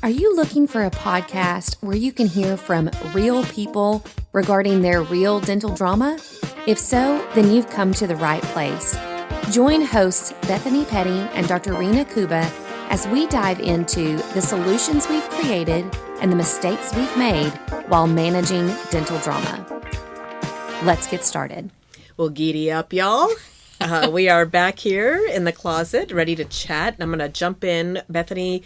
Are you looking for a podcast where you can hear from real people regarding their real dental drama? If so, then you've come to the right place. Join hosts Bethany Petty and Dr. Rena Kuba as we dive into the solutions we've created and the mistakes we've made while managing dental drama. Let's get started. Well, giddy up, y'all. We are back here in the closet, ready to chat. I'm going to jump in. Bethany,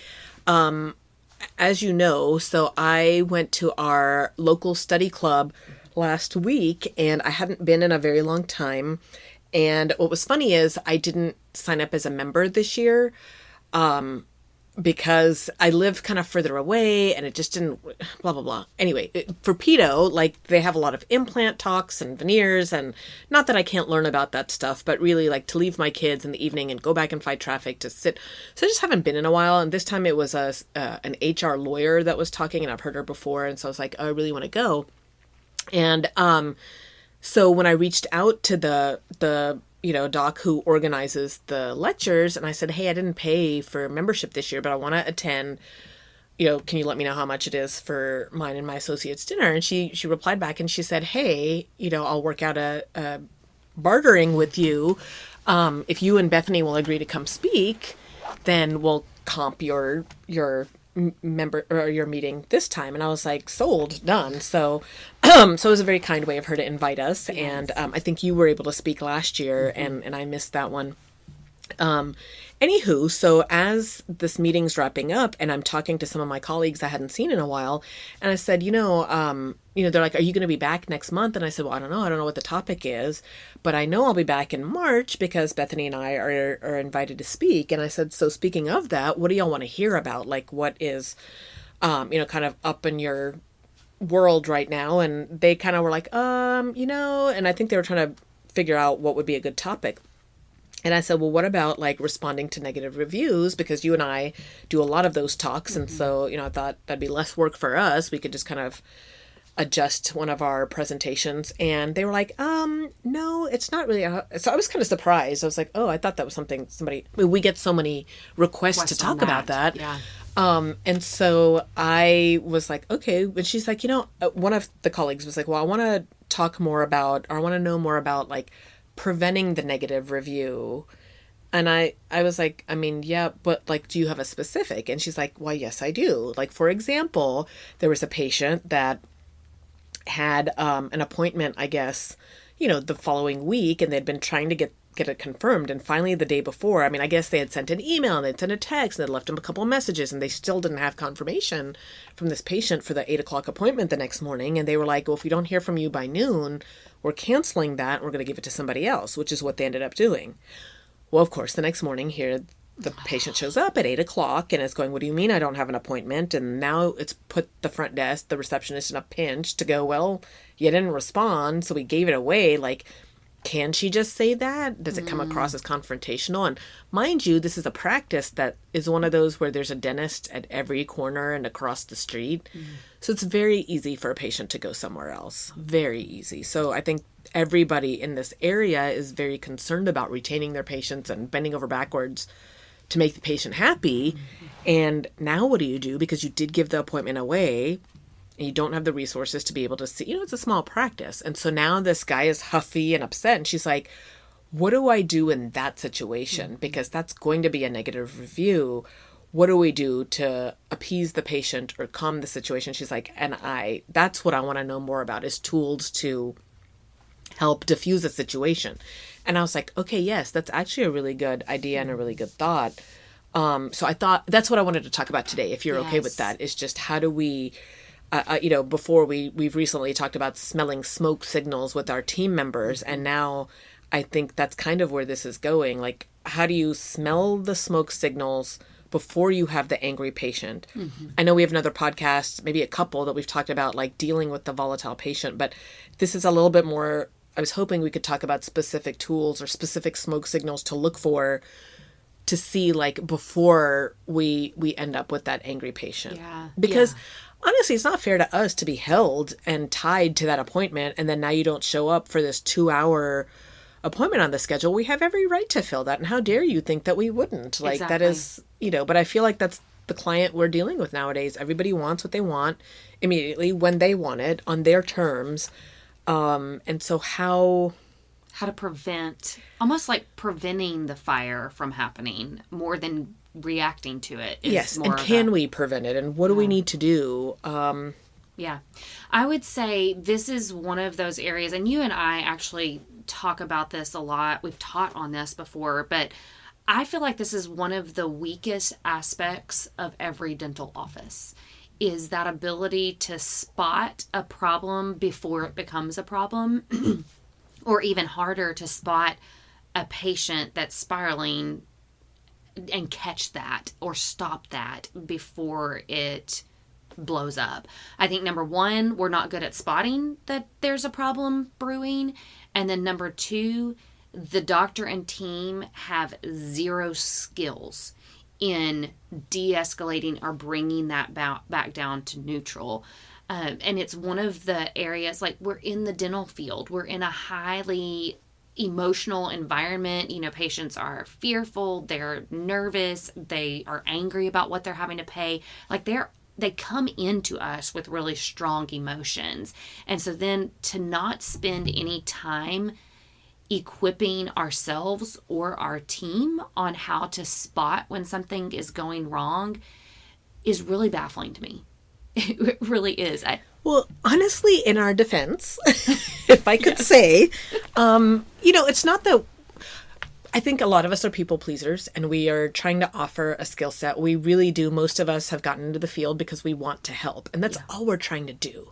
as you know, so I went to our local study club last week, and I hadn't been in a very long time. And what was funny is I didn't sign up as a member this year because I live kind of further away, and it just didn't, blah, blah, blah. Anyway, for pedo, like, they have a lot of implant talks and veneers, and not that I can't learn about that stuff, but really, like, to leave my kids in the evening and go back and fight traffic to sit. So I just haven't been in a while, and this time it was an HR lawyer that was talking, and I've heard her before, and so I was like, oh, I really want to go. And so when I reached out to the doc who organizes the lectures, and I said, hey, I didn't pay for membership this year, but I want to attend, can you let me know how much it is for mine and my associate's dinner? And she replied back and she said, hey, I'll work out a bartering with you. If you and Bethany will agree to come speak, then we'll comp your member or your meeting this time. And I was like, sold, done. So it was a very kind way of her to invite us. Yes. And I think you were able to speak last year, and I missed that one. Anywho, so as this meeting's wrapping up and I'm talking to some of my colleagues I hadn't seen in a while, and I said, they're like, are you going to be back next month? And I said, well, I don't know what the topic is, but I know I'll be back in March because Bethany and I are invited to speak. And I said, so speaking of that, what do y'all want to hear about? Like, what is, kind of up in your world right now? And they kind of were like, and I think they were trying to figure out what would be a good topic. And I said, well, what about like responding to negative reviews? Because you and I do a lot of those talks. Mm-hmm. And so, I thought that'd be less work for us. We could just kind of adjust one of our presentations. And they were like, no, it's not really. So I was kind of surprised. I was like, oh, I thought that was something we get so many requests to talk about that. Yeah. And so I was like, okay. And she's like, one of the colleagues was like, well, I want to know more about like preventing the negative review. And I was like, yeah, but like, do you have a specific? And she's like, well, yes, I do. Like, for example, there was a patient that had an appointment, I guess, the following week, and they'd been trying to get it confirmed. And finally, the day before, I guess they had sent an email and they'd sent a text and they'd left him a couple of messages, and they still didn't have confirmation from this patient for the 8:00 appointment the next morning. And they were like, well, if we don't hear from you by noon, we're canceling that. We're going to give it to somebody else, which is what they ended up doing. Well, of course, the next morning here, the patient shows up at 8:00 and is going, what do you mean I don't have an appointment? And now it's put the front desk, the receptionist, in a pinch to go, well, you didn't respond, so we gave it away. Like, can she just say that? Does it come across as confrontational? And mind you, this is a practice that is one of those where there's a dentist at every corner and across the street. So it's very easy for a patient to go somewhere else. Very easy. So I think everybody in this area is very concerned about retaining their patients and bending over backwards to make the patient happy. And now what do you do? Because you did give the appointment away, and you don't have the resources to be able to see, it's a small practice. And so now this guy is huffy and upset, and she's like, what do I do in that situation? Because that's going to be a negative review. What do we do to appease the patient or calm the situation? She's like, that's what I want to know more about, is tools to help diffuse a situation. And I was like, okay, yes, that's actually a really good idea and a really good thought. So I thought that's what I wanted to talk about today, if you're okay with that, is just how do we, before we've recently talked about smelling smoke signals with our team members. And now I think that's kind of where this is going. Like, how do you smell the smoke signals before you have the angry patient? I know we have another podcast, maybe a couple, that we've talked about like dealing with the volatile patient, but this is a little bit more, I was hoping we could talk about specific tools or specific smoke signals to look for, to see like before we end up with that angry patient. Because honestly, it's not fair to us to be held and tied to that appointment, and then now you don't show up for this 2-hour appointment on the schedule. We have every right to fill that, and how dare you think that we wouldn't? Like, that is, but I feel like that's the client we're dealing with nowadays. Everybody wants what they want immediately when they want it on their terms. And so how to prevent, almost like preventing the fire from happening more than reacting to it. Yes, and can we prevent it? And what do we need to do? Yeah. I would say this is one of those areas, and you and I actually talk about this a lot. We've taught on this before, but I feel like this is one of the weakest aspects of every dental office, is that ability to spot a problem before it becomes a problem, or even harder, to spot a patient that's spiraling and catch that or stop that before it blows up. I think number one, we're not good at spotting that there's a problem brewing. And then number two, the doctor and team have zero skills in de-escalating or bringing that back down to neutral. And it's one of the areas, like, we're in the dental field. We're in a highly emotional environment. You know, patients are fearful, they're nervous, they are angry about what they're having to pay. Like, they come into us with really strong emotions. And so then to not spend any time equipping ourselves or our team on how to spot when something is going wrong is really baffling to me. It really is. Well, honestly, in our defense, if I could say, it's not that. I think a lot of us are people pleasers, and we are trying to offer a skill set. We really do. Most of us have gotten into the field because we want to help, and that's all we're trying to do.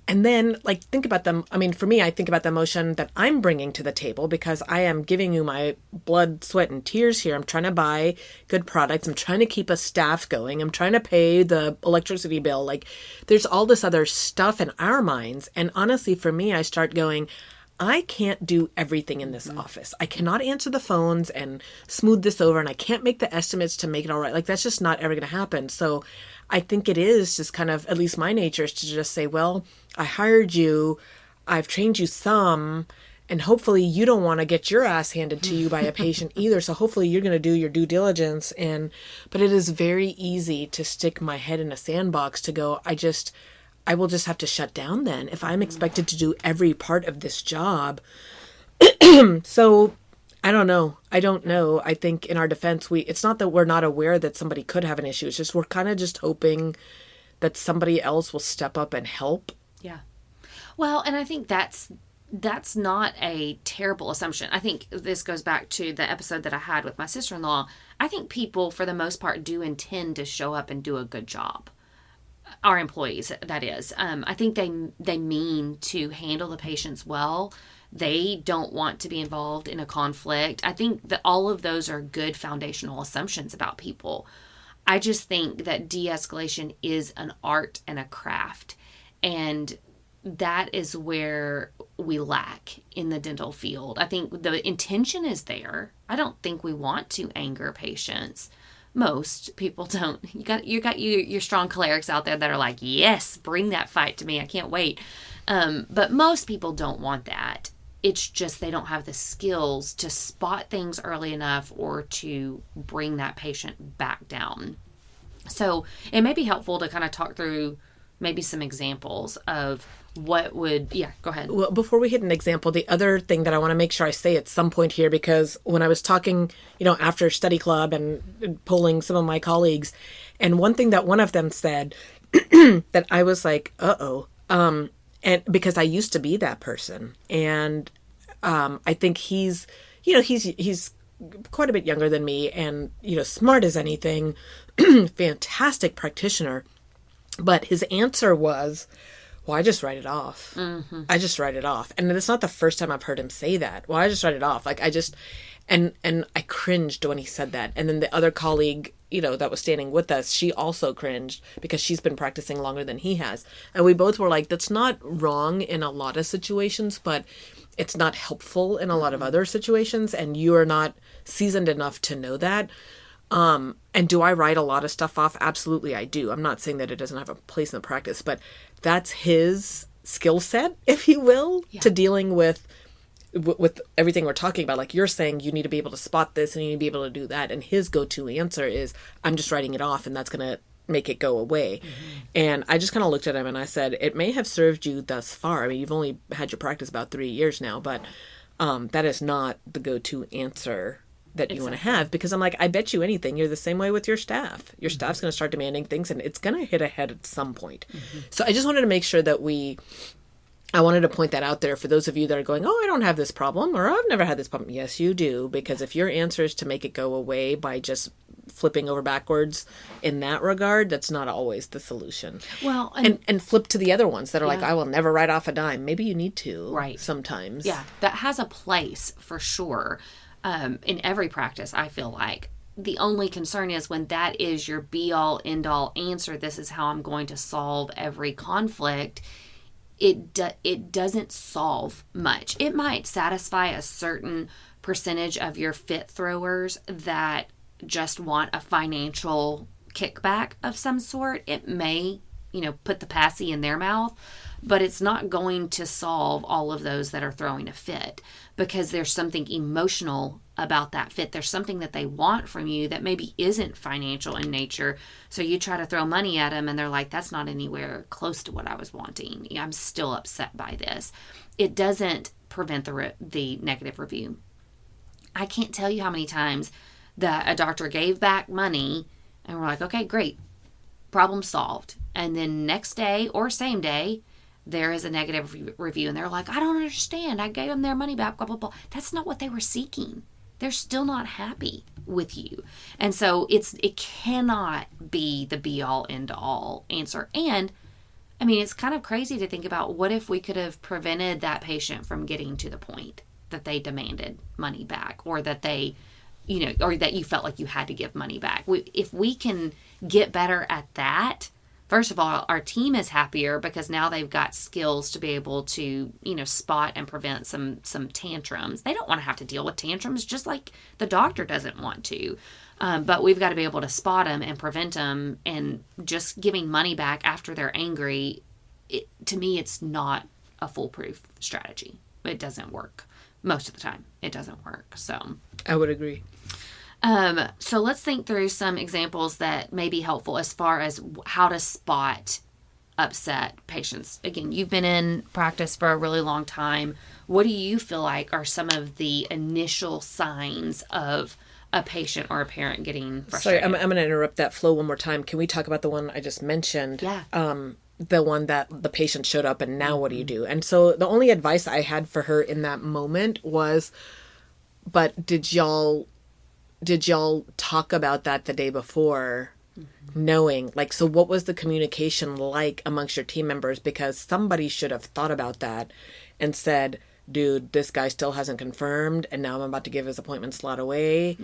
And then, like, think about them. I mean, for me, I think about the emotion that I'm bringing to the table, because I am giving you my blood, sweat, and tears here. I'm trying to buy good products. I'm trying to keep a staff going. I'm trying to pay the electricity bill. Like, there's all this other stuff in our minds. And honestly, for me, I start going, I can't do everything in this office. I cannot answer the phones and smooth this over, and I can't make the estimates to make it all right. Like, that's just not ever going to happen. So I think it is just kind of, at least my nature is to just say, well, I hired you, I've trained you some, and hopefully you don't want to get your ass handed to you by a patient either. So hopefully you're going to do your due diligence. But it is very easy to stick my head in a sandbox to go, I will just have to shut down then if I'm expected to do every part of this job. So I don't know. I think in our defense, it's not that we're not aware that somebody could have an issue. It's just we're kind of just hoping that somebody else will step up and help. Yeah. Well, and I think that's not a terrible assumption. I think this goes back to the episode that I had with my sister-in-law. I think people, for the most part, do intend to show up and do a good job. Our employees, that is. I think they mean to handle the patients well. They don't want to be involved in a conflict. I think that all of those are good foundational assumptions about people. I just think that de-escalation is an art and a craft. And that is where we lack in the dental field. I think the intention is there. I don't think we want to anger patients. Most people don't. You got your strong clerics out there that are like, yes, bring that fight to me. I can't wait. But most people don't want that. It's just they don't have the skills to spot things early enough or to bring that patient back down. So it may be helpful to kind of talk through maybe some examples of what would, go ahead. Well, before we hit an example, the other thing that I want to make sure I say at some point here, because when I was talking, after study club and polling some of my colleagues, and one thing that one of them said that I was like, and because I used to be that person, and I think he's quite a bit younger than me, and smart as anything, fantastic practitioner, but his answer was, well, I just write it off. Mm-hmm. I just write it off. And it's not the first time I've heard him say that. Well, I just write it off. Like, and I cringed when he said that. And then the other colleague, that was standing with us, she also cringed because she's been practicing longer than he has. And we both were like, that's not wrong in a lot of situations, but it's not helpful in a lot of other situations. And you are not seasoned enough to know that. And do I write a lot of stuff off? Absolutely, I do. I'm not saying that it doesn't have a place in the practice, but that's his skill set, if you will, to dealing with with everything we're talking about, like you're saying, you need to be able to spot this and you need to be able to do that. And his go-to answer is, I'm just writing it off and that's going to make it go away. And I just kind of looked at him and I said, it may have served you thus far. I mean, you've only had your practice about 3 years now, but that is not the go-to answer that you want to have, because I'm like, I bet you anything, you're the same way with your staff. Your staff's going to start demanding things and it's going to hit a head at some point. So I just wanted to make sure that I wanted to point that out there for those of you that are going, oh, I don't have this problem, or I've never had this problem. Yes, you do, because if your answer is to make it go away by just flipping over backwards in that regard, that's not always the solution. Well, and flip to the other ones that are like, I will never write off a dime. Maybe you need to, right? Sometimes. Yeah, that has a place for sure. In every practice, I feel like. The only concern is when that is your be-all, end-all answer, this is how I'm going to solve every conflict, it doesn't solve much. It might satisfy a certain percentage of your fit throwers that just want a financial kickback of some sort. It may, put the passy in their mouth, but it's not going to solve all of those that are throwing a fit, because there's something emotional about that fit. There's something that they want from you that maybe isn't financial in nature. So you try to throw money at them and they're like, that's not anywhere close to what I was wanting. I'm still upset by this. It doesn't prevent the negative review. I can't tell you how many times that a doctor gave back money and we're like, okay, great, problem solved. And then next day or same day, there is a negative review and they're like, I don't understand. I gave them their money back, blah, blah, blah. That's not what they were seeking. They're still not happy with you. And so it cannot be the be all end all answer. And I mean, it's kind of crazy to think about, what if we could have prevented that patient from getting to the point that they demanded money back, or that they, or that you felt like you had to give money back. If we can get better at that, first of all, our team is happier because now they've got skills to be able to, spot and prevent some tantrums. They don't want to have to deal with tantrums, just like the doctor doesn't want to. But we've got to be able to spot them and prevent them. And just giving money back after they're angry, to me, it's not a foolproof strategy. It doesn't work. Most of the time, it doesn't work. So I would agree. So let's think through some examples that may be helpful as far as how to spot upset patients. Again, you've been in practice for a really long time. What do you feel like are some of the initial signs of a patient or a parent getting frustrated? Sorry, I'm going to interrupt that flow one more time. Can we talk about the one I just mentioned? Yeah. The one that the patient showed up and now what do you do? And so the only advice I had for her in that moment was, but did y'all talk about that the day before, knowing, like, so what was the communication like amongst your team members? Because somebody should have thought about that and said, dude, this guy still hasn't confirmed and now I'm about to give his appointment slot away.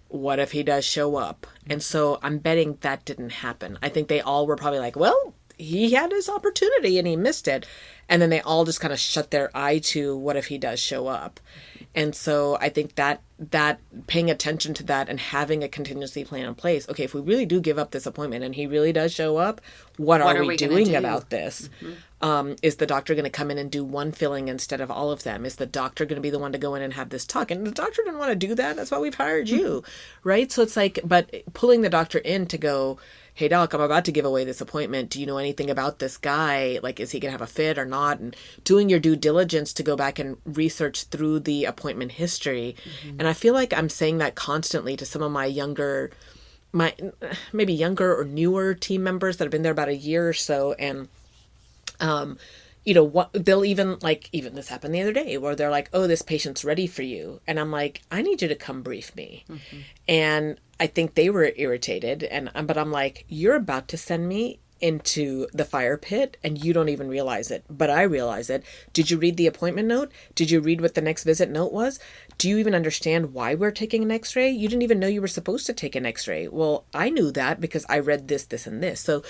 What if he does show up? And so I'm betting that didn't happen. I think they all were probably like, well, he had his opportunity and he missed it. And then they all just kind of shut their eye to what if he does show up. And so I think that paying attention to that and having a contingency plan in place. Okay, if we really do give up this appointment and he really does show up, what are we doing about this? Is the doctor going to come in and do one filling instead of all of them? Is the doctor going to be the one to go in and have this talk? And the doctor didn't want to do that. That's why we've hired you, right? So it's like, but pulling the doctor in to go, hey, doc, I'm about to give away this appointment. Do you know anything about this guy? Like, is he going to have a fit or not? And doing your due diligence to go back and research through the appointment history. And I feel like I'm saying that constantly to some of my maybe younger or newer team members that have been there about a year or so. And, they'll even this happened the other day where they're like, oh, this patient's ready for you. And I'm like, I need you to come brief me. And I think they were irritated. But I'm like, you're about to send me into the fire pit and you don't even realize it, but I realize it. Did you read the appointment note? Did you read what the next visit note was? Do you even understand why we're taking an x-ray? You didn't even know you were supposed to take an x-ray. Well, I knew that because I read this, this, and this. So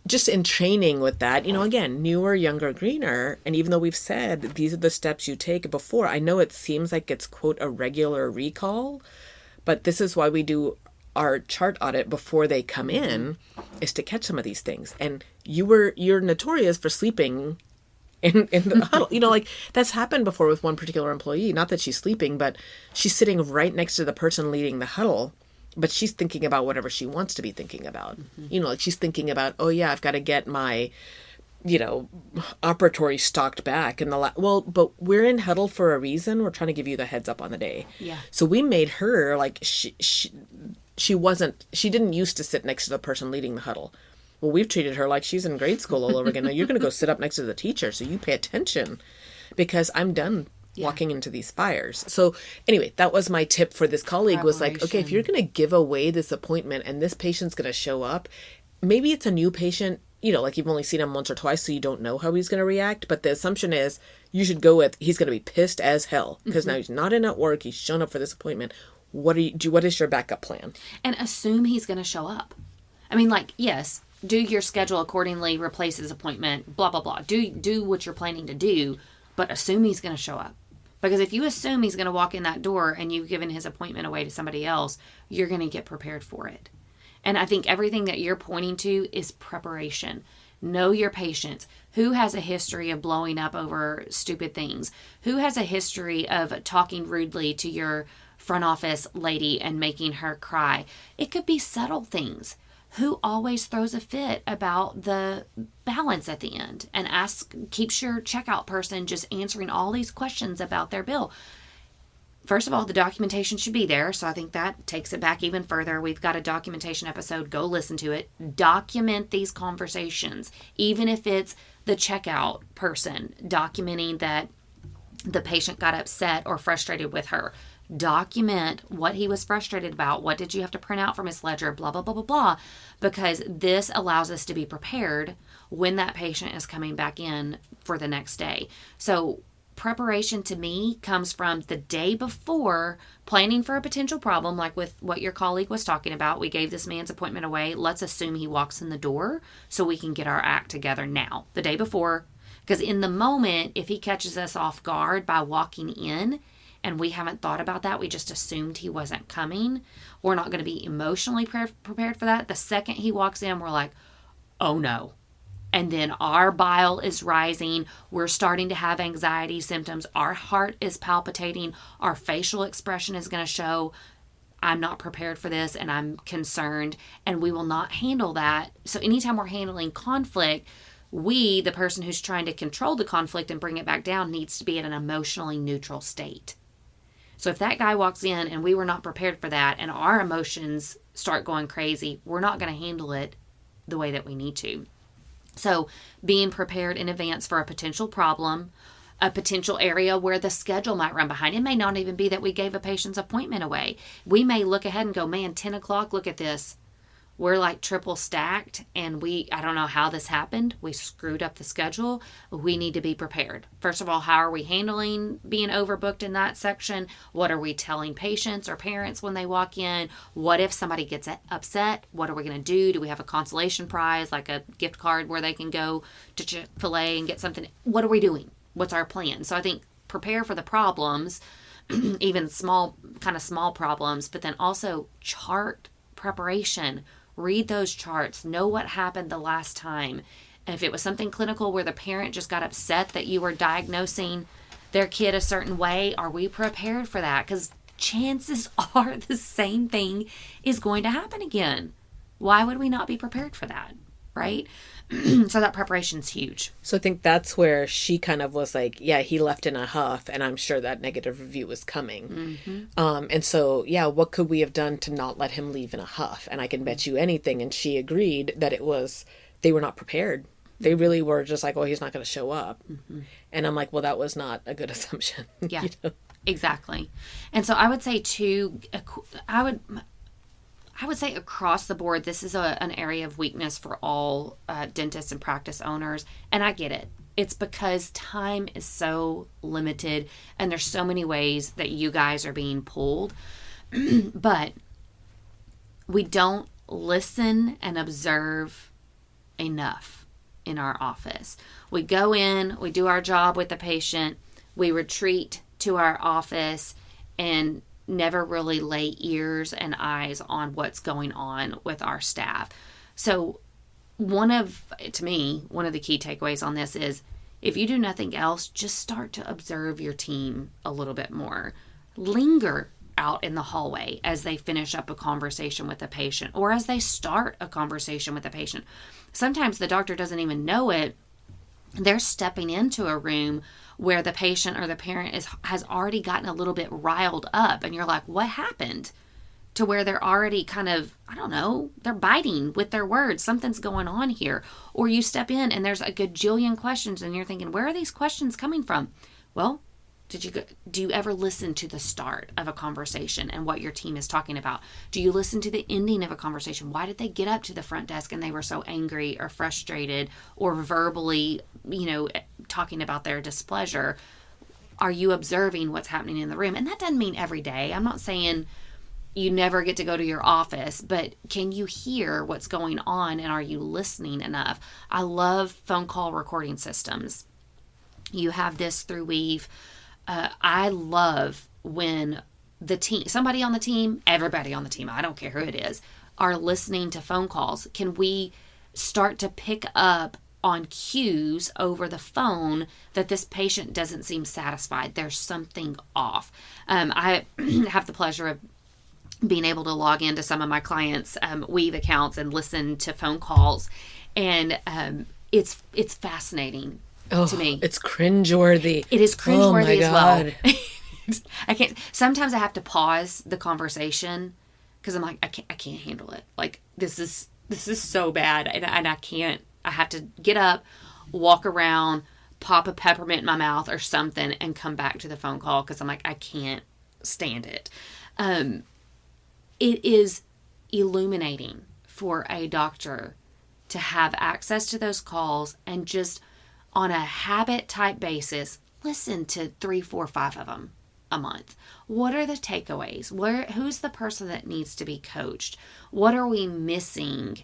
just in training with that, again, newer, younger, greener. And even though we've said these are the steps you take before, I know it seems like it's, quote, a regular recall, but this is why we do our chart audit before they come in, is to catch some of these things. And you're notorious for sleeping in the huddle. Like that's happened before with one particular employee. Not that she's sleeping, but she's sitting right next to the person leading the huddle, but she's thinking about whatever she wants to be thinking about. Like she's thinking about, oh yeah, I've got to get my, operatory stocked back in the but we're in huddle for a reason. We're trying to give you the heads up on the day. Yeah. So we made her like she didn't used to sit next to the person leading the huddle. Well, we've treated her like she's in grade school all over again. Now you're going to go sit up next to the teacher, so you pay attention, because I'm done walking into these fires. So anyway, that was my tip for this colleague, was like, okay, if you're going to give away this appointment and this patient's going to show up, maybe it's a new patient, like you've only seen him once or twice, so you don't know how he's going to react. But the assumption is you should go with, he's going to be pissed as hell because now he's not in at work. He's shown up for this appointment. What is your backup plan? And assume he's going to show up. I mean, like, yes, do your schedule accordingly, replace his appointment, blah, blah, blah. Do what you're planning to do, but assume he's going to show up. Because if you assume he's going to walk in that door and you've given his appointment away to somebody else, you're going to get prepared for it. And I think everything that you're pointing to is preparation. Know your patients. Who has a history of blowing up over stupid things? Who has a history of talking rudely to your front office lady and making her cry? It could be subtle things. Who always throws a fit about the balance at the end and keeps your checkout person just answering all these questions about their bill? First of all, the documentation should be there. So I think that takes it back even further. We've got a documentation episode. Go listen to it. Document these conversations. Even if it's the checkout person documenting that the patient got upset or frustrated with her. Document what he was frustrated about. What did you have to print out from his ledger? Blah, blah, blah, blah, blah. Because this allows us to be prepared when that patient is coming back in for the next day. So preparation to me comes from the day before, planning for a potential problem, like with what your colleague was talking about. We gave this man's appointment away. Let's assume he walks in the door so we can get our act together now, the day before. Because in the moment, if he catches us off guard by walking in, and we haven't thought about that, we just assumed he wasn't coming, we're not going to be emotionally prepared for that. The second he walks in, we're like, oh no. And then our bile is rising. We're starting to have anxiety symptoms. Our heart is palpitating. Our facial expression is going to show, I'm not prepared for this and I'm concerned, and we will not handle that. So anytime we're handling conflict, we, the person who's trying to control the conflict and bring it back down, needs to be in an emotionally neutral state. So if that guy walks in and we were not prepared for that and our emotions start going crazy, we're not going to handle it the way that we need to. So being prepared in advance for a potential problem, a potential area where the schedule might run behind. It may not even be that we gave a patient's appointment away. We may look ahead and go, man, 10 o'clock, look at this. We're like triple stacked and I don't know how this happened. We screwed up the schedule. We need to be prepared. First of all, how are we handling being overbooked in that section? What are we telling patients or parents when they walk in? What if somebody gets upset? What are we going to do? Do we have a consolation prize, like a gift card where they can go to Chick-fil-A and get something? What are we doing? What's our plan? So I think prepare for the problems, even small problems, but then also chart preparation. Read those charts. Know what happened the last time. And if it was something clinical where the parent just got upset that you were diagnosing their kid a certain way, are we prepared for that? Because chances are the same thing is going to happen again. Why would we not be prepared for that? Right? So that preparation's huge. So I think that's where she kind of was like, yeah, he left in a huff, and I'm sure that negative review was coming. Mm-hmm. And so, yeah, what could we have done to not let him leave in a huff? And I can bet you anything. And she agreed that they were not prepared. They really were just like, oh, he's not going to show up. Mm-hmm. And I'm like, well, that was not a good assumption. Yeah, exactly. And so I would say too, I would say across the board, this is an area of weakness for all dentists and practice owners. And I get it. It's because time is so limited and there's so many ways that you guys are being pulled. But we don't listen and observe enough in our office. We go in, we do our job with the patient, we retreat to our office and never really lay ears and eyes on what's going on with our staff. So one of the key takeaways on this is if you do nothing else, just start to observe your team a little bit more. Linger out in the hallway as they finish up a conversation with a patient or as they start a conversation with a patient. Sometimes the doctor doesn't even know it. They're stepping into a room where the patient or the parent has already gotten a little bit riled up, and you're like, what happened? To where they're already kind of, I don't know, they're biting with their words. Something's going on here. Or you step in and there's a gajillion questions and you're thinking, where are these questions coming from? Well, do you ever listen to the start of a conversation and what your team is talking about? Do you listen to the ending of a conversation? Why did they get up to the front desk and they were so angry or frustrated or verbally, talking about their displeasure? Are you observing what's happening in the room? And that doesn't mean every day. I'm not saying you never get to go to your office, but can you hear what's going on and are you listening enough? I love phone call recording systems. You have this through Weave. I love when the team, somebody on the team, everybody on the team, I don't care who it is, are listening to phone calls. Can we start to pick up on cues over the phone that this patient doesn't seem satisfied? There's something off. I have the pleasure of being able to log into some of my clients' Weave accounts and listen to phone calls. And it's fascinating. To me, it's cringeworthy. It is cringeworthy as well. I can't. Sometimes I have to pause the conversation because I'm like, I can't handle it. Like this is so bad, and I can't. I have to get up, walk around, pop a peppermint in my mouth or something, and come back to the phone call because I'm like, I can't stand it. It is illuminating for a doctor to have access to those calls and just on a habit type basis, listen to 3, 4, 5 of them a month. What are the takeaways? Who's the person that needs to be coached? What are we missing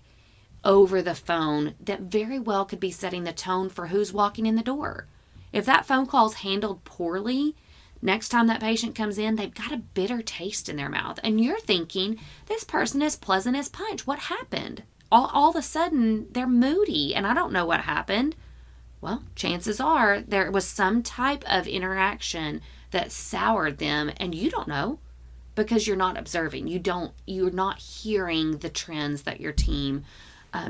over the phone that very well could be setting the tone for who's walking in the door? If that phone call's handled poorly, next time that patient comes in, they've got a bitter taste in their mouth. And you're thinking, this person is pleasant as punch. What happened? All of a sudden, they're moody and I don't know what happened. Well, chances are there was some type of interaction that soured them and you don't know because you're not observing. You're not hearing the trends that your team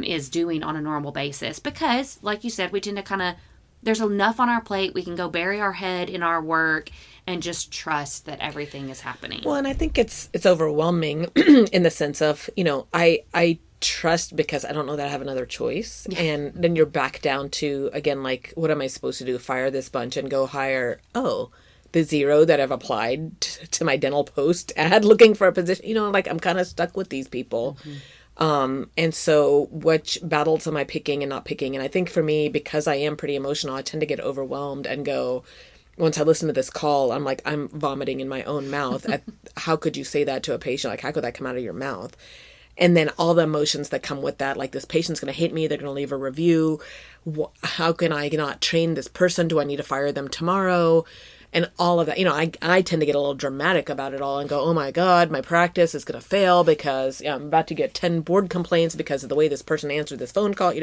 is doing on a normal basis because, like you said, we tend to there's enough on our plate. We can go bury our head in our work and just trust that everything is happening. Well, and I think it's overwhelming in the sense of, I trust because I don't know that I have another choice. Yeah. And then you're back down to, again, like, what am I supposed to do? Fire this bunch and go hire, the 0 that I've applied to my dental post ad looking for a position. I'm kind of stuck with these people. Mm-hmm. And so which battles am I picking and not picking? And I think for me, because I am pretty emotional, I tend to get overwhelmed and go, once I listen to this call, I'm like, I'm vomiting in my own mouth. How could you say that to a patient? Like, how could that come out of your mouth? And then all the emotions that come with that, like this patient's going to hate me. They're going to leave a review. How can I not train this person? Do I need to fire them tomorrow? And all of that, I tend to get a little dramatic about it all and go, oh my God, my practice is going to fail because I'm about to get 10 board complaints because of the way this person answered this phone call.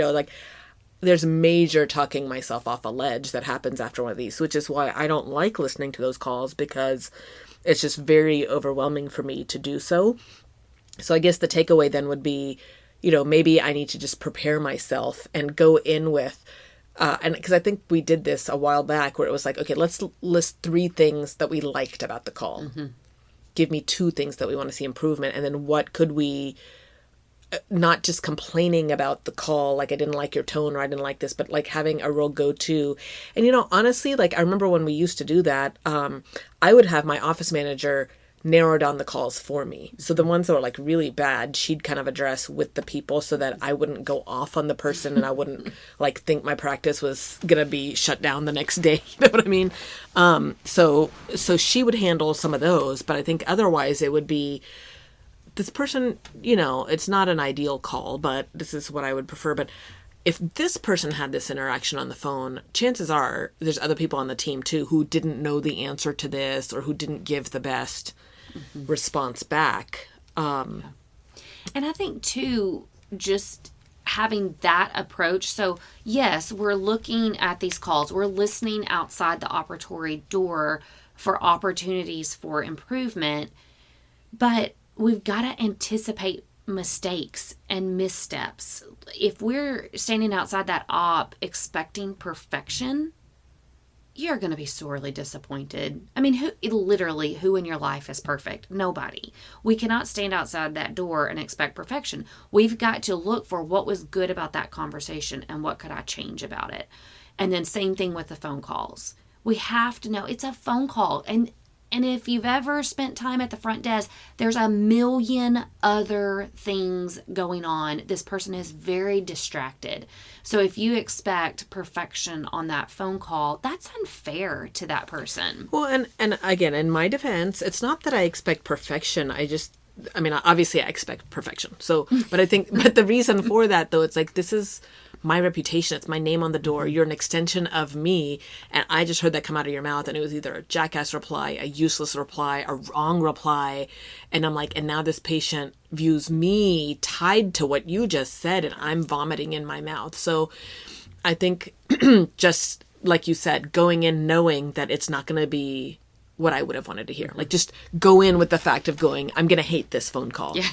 There's major talking myself off a ledge that happens after one of these, which is why I don't like listening to those calls because it's just very overwhelming for me to do so. So I guess the takeaway then would be, maybe I need to just prepare myself and go in with, and because I think we did this a while back where it was like, okay, let's list 3 things that we liked about the call. Mm-hmm. Give me 2 things that we want to see improvement. And then what could we, not just complaining about the call, like I didn't like your tone or I didn't like this, but like having a real go-to. And, honestly, like I remember when we used to do that, I would have my office manager narrow down the calls for me. So the ones that were like really bad, she'd kind of address with the people so that I wouldn't go off on the person and I wouldn't like think my practice was going to be shut down the next day. You know what I mean? So she would handle some of those, but I think otherwise it would be this person, it's not an ideal call, but this is what I would prefer. But if this person had this interaction on the phone, chances are there's other people on the team too who didn't know the answer to this or who didn't give the best response back. And I think too, just having that approach. So yes, we're looking at these calls. We're listening outside the operatory door for opportunities for improvement, but we've got to anticipate mistakes and missteps. If we're standing outside that op expecting perfection, you're going to be sorely disappointed. I mean, who in your life is perfect? Nobody. We cannot stand outside that door and expect perfection. We've got to look for what was good about that conversation and what could I change about it. And then same thing with the phone calls. We have to know it's a phone call. And if you've ever spent time at the front desk, there's a million other things going on. This person is very distracted. So if you expect perfection on that phone call, that's unfair to that person. Well, and again, in my defense, it's not that I expect perfection. Obviously I expect perfection. So, but the reason for that though, it's like, this is my reputation. It's my name on the door. You're an extension of me. And I just heard that come out of your mouth. And it was either a jackass reply, a useless reply, a wrong reply. And I'm like, and now this patient views me tied to what you just said. And I'm vomiting in my mouth. So I think just like you said, going in knowing that it's not going to be what I would have wanted to hear. Like just go in with the fact of going, I'm going to hate this phone call. Yeah.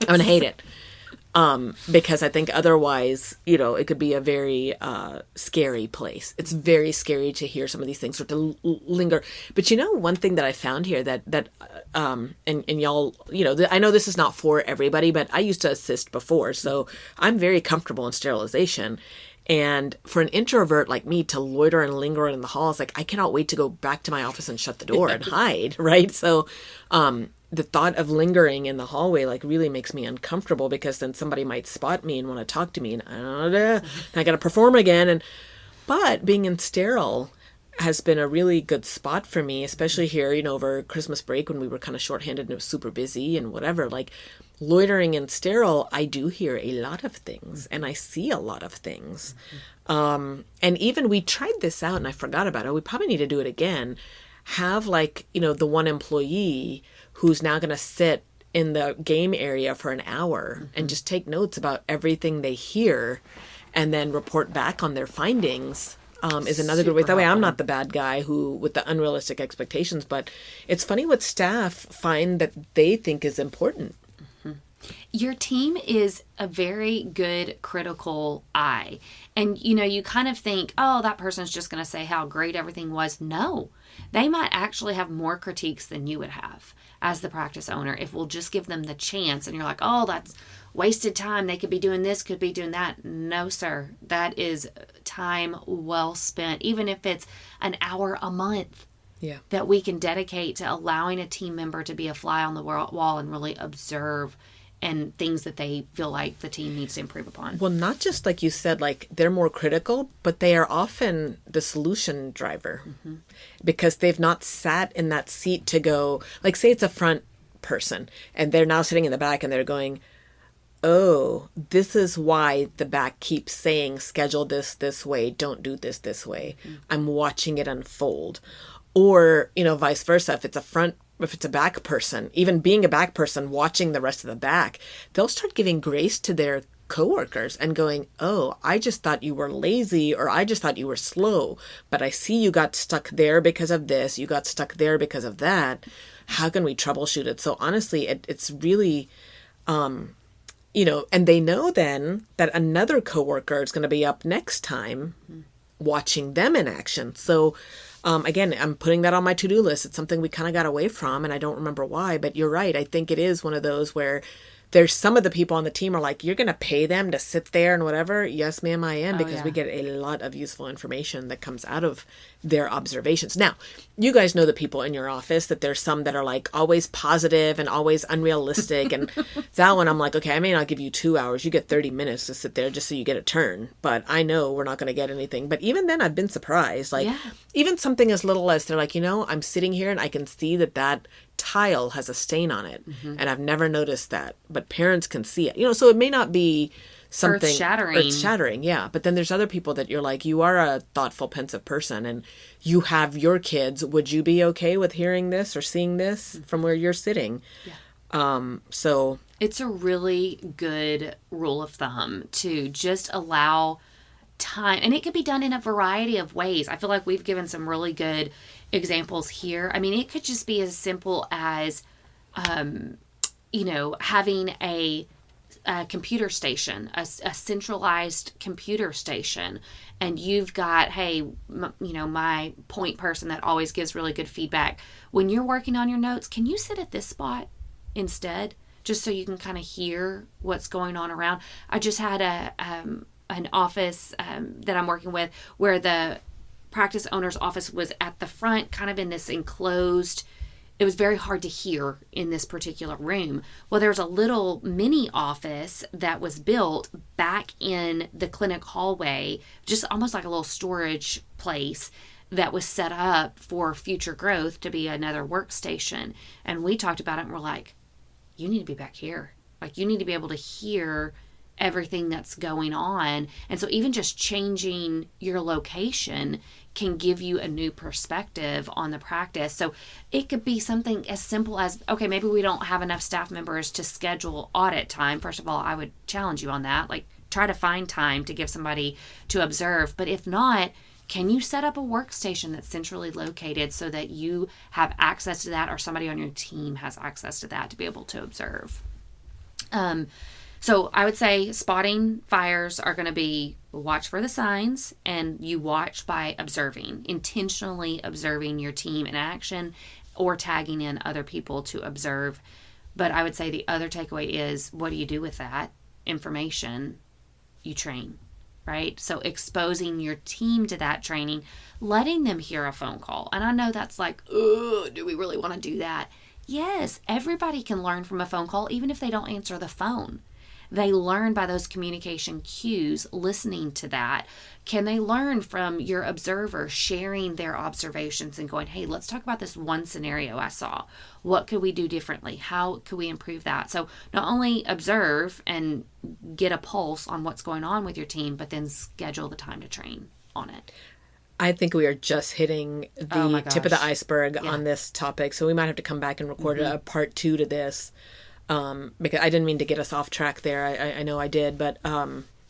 I'm going to hate it. Because I think otherwise, it could be a very scary place. It's very scary to hear some of these things or to linger. But one thing that I found here that and y'all, I know this is not for everybody, but I used to assist before, so I'm very comfortable in sterilization. And for an introvert like me to loiter and linger in the halls, like I cannot wait to go back to my office and shut the door and hide, right? So, the thought of lingering in the hallway like really makes me uncomfortable because then somebody might spot me and want to talk to me and I got to perform again. But being in sterile has been a really good spot for me, especially here, over Christmas break when we were kind of shorthanded and it was super busy and whatever. Like loitering in sterile, I do hear a lot of things and I see a lot of things. And even we tried this out and I forgot about it. We probably need to do it again. Have the one employee who's now going to sit in the game area for an hour and just take notes about everything they hear and then report back on their findings is another good way. That way I'm not the bad guy who with the unrealistic expectations, but it's funny what staff find that they think is important. Your team is a very good critical eye. And, you kind of think, oh, that person's just going to say how great everything was. No, they might actually have more critiques than you would have as the practice owner if we'll just give them the chance. And you're like, oh, that's wasted time. They could be doing this, could be doing that. No, sir. That is time well spent, even if it's an hour a month. Yeah. That we can dedicate to allowing a team member to be a fly on the wall and really observe and things that they feel like the team needs to improve upon. Well, not just like you said, like they're more critical, but they are often the solution driver because they've not sat in that seat to go, like say it's a front person and they're now sitting in the back and they're going, oh, this is why the back keeps saying, schedule this way, don't do this way. I'm watching it unfold. Or, vice versa, if it's a back person, even being a back person, watching the rest of the back, they'll start giving grace to their coworkers and going, oh, I just thought you were lazy or I just thought you were slow, but I see you got stuck there because of this, you got stuck there because of that. How can we troubleshoot it? So honestly, it's really, and they know then that another coworker is going to be up next time watching them in action. So again, I'm putting that on my to-do list. It's something we kind of got away from, and I don't remember why, but you're right. I think it is one of those where there's some of the people on the team are like, you're going to pay them to sit there and whatever. Yes, ma'am, I am, because we get a lot of useful information that comes out of their observations. Now, you guys know the people in your office, that there's some that are like always positive and always unrealistic. And that one, I'm like, okay, I may not give you 2 hours. You get 30 minutes to sit there just so you get a turn. But I know we're not going to get anything. But even then, I've been surprised. Like even something as little as they're like, I'm sitting here and I can see that tile has a stain on it. And I've never noticed that. But parents can see it. So it may not be something earth-shattering, yeah. But then there's other people that you're like, you are a thoughtful, pensive person, and you have your kids. Would you be okay with hearing this or seeing this from where you're sitting? Yeah. So It's a really good rule of thumb to just allow time, and it can be done in a variety of ways. I feel like we've given some really good examples here. I mean, it could just be as simple as, having a computer station, a centralized computer station, and you've got, hey, my point person that always gives really good feedback. When you're working on your notes, can you sit at this spot instead, just so you can kind of hear what's going on around? I just had an office that I'm working with where the practice owner's office was at the front, kind of in this enclosed. It was very hard to hear in this particular room. Well, there was a little mini office that was built back in the clinic hallway, just almost like a little storage place that was set up for future growth to be another workstation. And we talked about it and we're like, you need to be back here. Like, you need to be able to hear everything that's going on. And so even just changing your location can give you a new perspective on the practice. So it could be something as simple as, okay, maybe we don't have enough staff members to schedule audit time. First of all, I would challenge you on that. Like, try to find time to give somebody to observe. But if not, can you set up a workstation that's centrally located so that you have access to that, or somebody on your team has access to that to be able to observe? So I would say spotting fires are going to be watch for the signs, and you watch by observing, intentionally observing your team in action or tagging in other people to observe. But I would say the other takeaway is, what do you do with that information? You train, right? So exposing your team to that training, letting them hear a phone call. And I know that's like, oh, do we really want to do that? Yes, everybody can learn from a phone call, even if they don't answer the phone. They learn by those communication cues, listening to that. Can they learn from your observer sharing their observations and going, hey, let's talk about this one scenario I saw. What could we do differently? How could we improve that? So not only observe and get a pulse on what's going on with your team, but then schedule the time to train on it. I think we are just hitting the tip of the iceberg on this topic. So we might have to come back and record a part 2 to this. Because I didn't mean to get us off track there. I know I did, but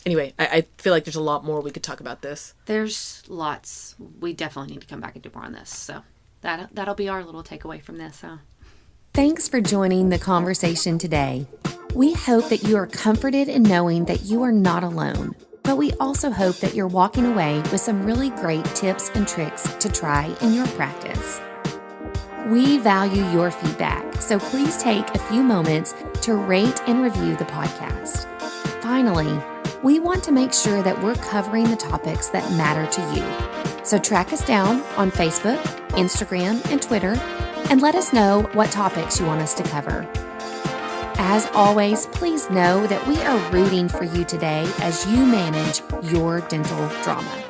anyway, I feel like there's a lot more we could talk about this. There's lots. We definitely need to come back and do more on this. So that'll be our little takeaway from this. So thanks for joining the conversation today. We hope that you are comforted in knowing that you are not alone, but we also hope that you're walking away with some really great tips and tricks to try in your practice. We value your feedback, so please take a few moments to rate and review the podcast. Finally, we want to make sure that we're covering the topics that matter to you. So track us down on Facebook, Instagram, and Twitter, and let us know what topics you want us to cover. As always, please know that we are rooting for you today as you manage your dental drama.